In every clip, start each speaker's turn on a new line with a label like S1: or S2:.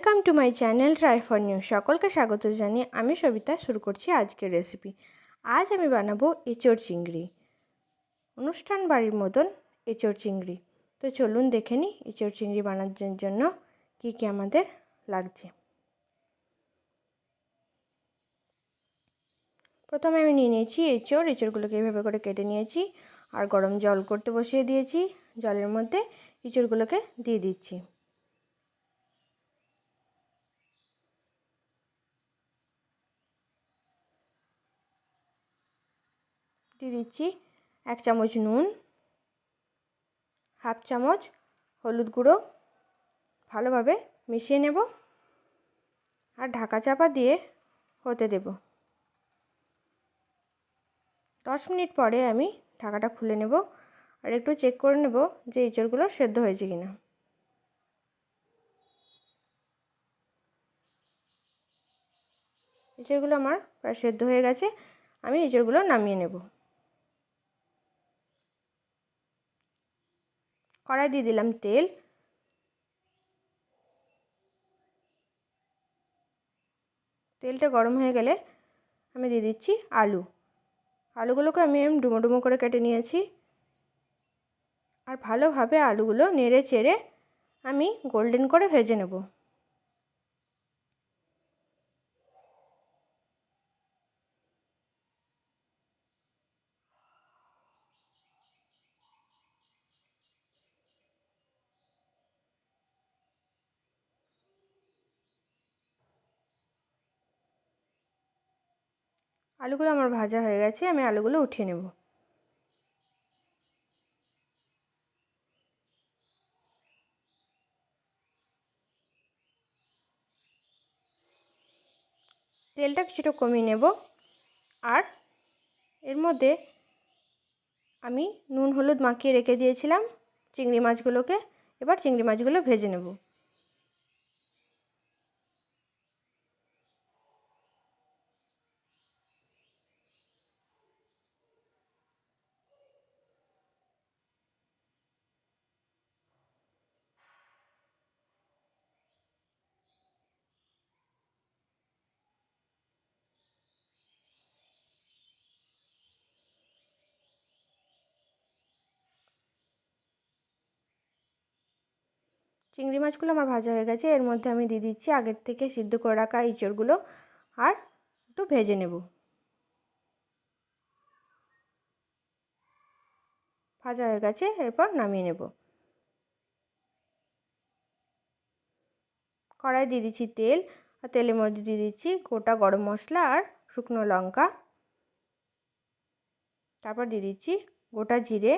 S1: Welcome to my channel try for new. সকলকে স্বাগত জানিয়ে আমি সবিতা শুরু করছি আজকের রেসিপি। আজ আমি বানাবো এঁচোড় চিংড়ি, অনুষ্ঠান বাড়ির মতন এঁচোড় চিংড়ি। তো চলুন দেখে নিই এঁচোড় চিংড়ি বানানোর জন্য কী কী আমাদের লাগছে। প্রথমে আমি নিয়ে নিয়েছি এঁচোড়গুলোকে এভাবে করে কেটে নিয়েছি আর গরম জল করতে বসিয়ে দিয়েছি। জলের মধ্যে এঁচোড়গুলোকে দিয়ে দিচ্ছি। দিয়ে দিচ্ছি 1 চামচ নুন, হাফ চামচ হলুদ গুঁড়ো, ভালোভাবে মিশিয়ে নেব আর ঢাকা চাপা দিয়ে হতে দেব। 10 মিনিট পরে আমি ঢাকাটা খুলে নেব আর একটু চেক করে নেব যে এঁচোড়গুলো সেদ্ধ হয়েছে কিনা। এঁচোড়গুলো আমার প্রায় সেদ্ধ হয়ে গেছে, আমি এঁচোড়গুলো নামিয়ে নেব। কড়াই দিয়ে দিলাম তেল, তেলটা গরম হয়ে গেলে আমি দিয়ে দিচ্ছি আলুগুলোকে আমি ডুমো ডুমো করে কেটে নিয়েছি আর ভালোভাবে আলুগুলো নেড়ে চেড়ে আমি গোল্ডেন করে ভেজে নেব। আলুগুলো আমার ভাজা হয়ে গেছে, আমি আলুগুলো উঠিয়ে নেব। তেলটা কিছুটা কমিয়ে নেব আর এর মধ্যে আমি নুন হলুদ মাখিয়ে রেখে দিয়েছিলাম চিংড়ি মাছগুলোকে। এবার চিংড়ি মাছগুলো ভেজে নেব। চিংড়ি মাছগুলো আমার ভাজা হয়ে গেছে, এর মধ্যে আমি দিয়ে দিচ্ছি আগের থেকে সিদ্ধ করে রাখা এঁচোড়গুলো আর একটু ভেজে নেব। ভাজা হয়ে গেছে, এরপর নামিয়ে নেব। কড়াই দিয়ে দিচ্ছি তেল আর তেলের মধ্যে দিয়ে দিচ্ছি গোটা গরম মশলা আর শুকনো লঙ্কা, তারপর দিয়ে দিচ্ছি গোটা জিরে,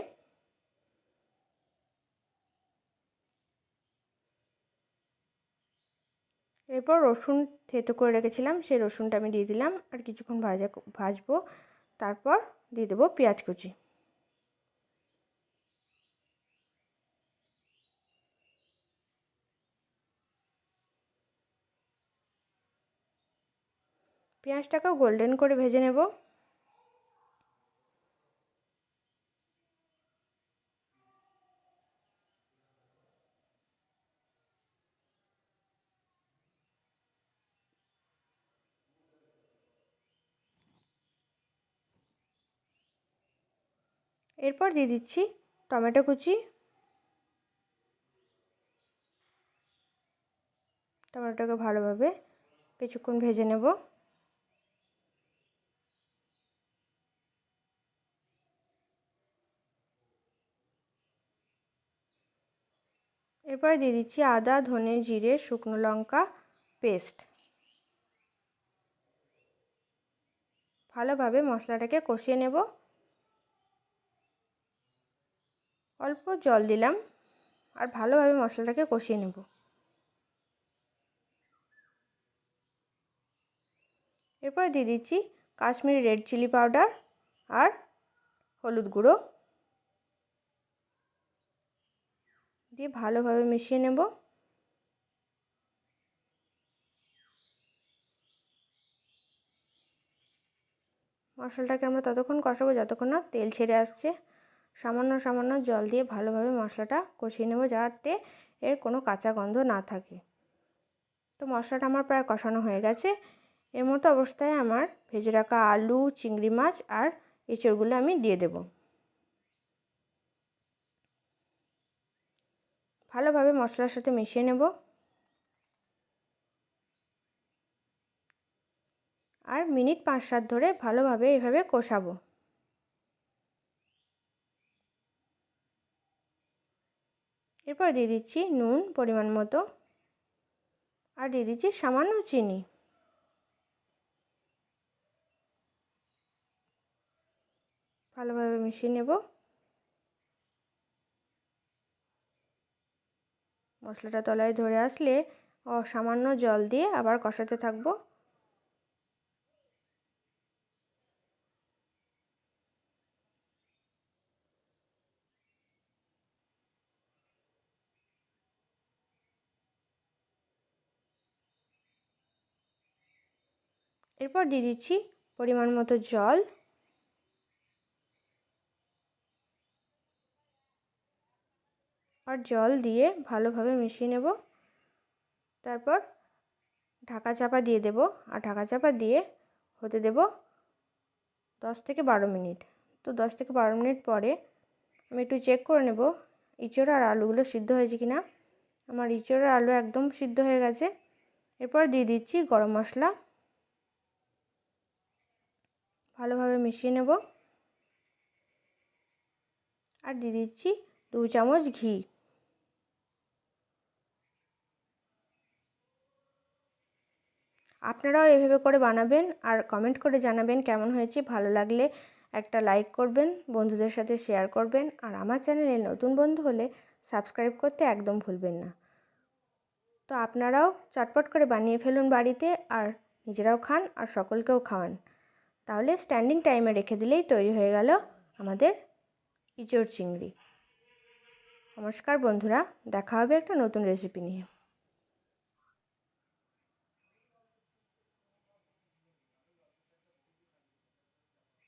S1: এরপর রসুন থেতো করে রেখেছিলাম সেই রসুনটা আমি দিয়ে দিলাম আর কিছুক্ষণ ভাজবো। তারপর দিয়ে দেবো পেঁয়াজ কুচি। পেঁয়াজটাকেও গোল্ডেন করে ভেজে নেব। এরপর দিয়ে দিচ্ছি টমেটো কুচি, টমেটোটাকে ভালোভাবে কিছুক্ষণ ভেজে নেব। এরপর দিয়ে দিচ্ছি আদা ধনে জিরে শুকনো লঙ্কা পেস্ট। ভালোভাবে মশলাটাকে কষিয়ে নেব। অল্প জল দিলাম আর ভালোভাবে মশলাটাকে কষিয়ে নেব। এরপর দিয়ে দিচ্ছি কাশ্মীরি রেড চিলি পাউডার আর হলুদ গুঁড়ো দিয়ে ভালোভাবে মিশিয়ে নেব। মশলাটাকে আমরা ততক্ষণ কষাবো যতক্ষণ না তেল ছেড়ে আসছে। সামান্য সামান্য জল দিয়ে ভালোভাবে মশলাটা কষিয়ে নেব যাতে এর কোনো কাঁচা গন্ধ না থাকে। তো মশলাটা আমার প্রায় কষানো হয়ে গেছে। এর মতো অবস্থায় আমার ভেজে রাখা আলু, চিংড়ি মাছ আর এঁচোড়গুলো আমি দিয়ে দেব। ভালোভাবে মশলার সাথে মিশিয়ে নেব আর মিনিট 5-7 ধরে ভালোভাবে এভাবে কষাবো। এরপর দিয়ে দিচ্ছি নুন পরিমাণ মতো আর দিয়ে দিচ্ছি সামান্য চিনি। ভালোভাবে মিশিয়ে নেব। মশলাটা তলায় ধরে আসলে সামান্য জল দিয়ে আবার কষাতে থাকবো। এরপর দিয়ে দিচ্ছি পরিমাণ মতো জল আর জল দিয়ে ভালোভাবে মিশিয়ে নেব। তারপর ঢাকা চাপা দিয়ে দেব আর ঢাকা চাপা দিয়ে হতে দেব 10 থেকে 12 মিনিট। তো 10 থেকে 12 মিনিট পরে আমি একটু চেক করে নেব এঁচোড় আর আলুগুলো সিদ্ধ হয়েছে কি না। আমার এঁচোড় আর আলু একদম সিদ্ধ হয়ে গেছে। এরপর দিয়ে দিচ্ছি গরম মশলা, ভালোভাবে মিশিয়ে নেব আর দিয়ে দিচ্ছি 2 চামচ ঘি। আপনারাও এভাবে করে বানাবেন আর কমেন্ট করে জানাবেন কেমন হয়েছে। ভালো লাগলে একটা লাইক করবেন, বন্ধুদের সাথে শেয়ার করবেন আর আমার চ্যানেলে নতুন বন্ধু হলে সাবস্ক্রাইব করতে একদম ভুলবেন না। তো আপনারাও চটপট করে বানিয়ে ফেলুন বাড়িতে আর নিজেরাও খান আর সকলকেও খাওয়ান। তাহলে স্ট্যান্ডিং টাইমে রেখে দিলেই তৈরি হয়ে গেল আমাদের এঁচোড় চিংড়ি। নমস্কার বন্ধুরা, দেখা হবে একটা নতুন রেসিপি নিয়ে।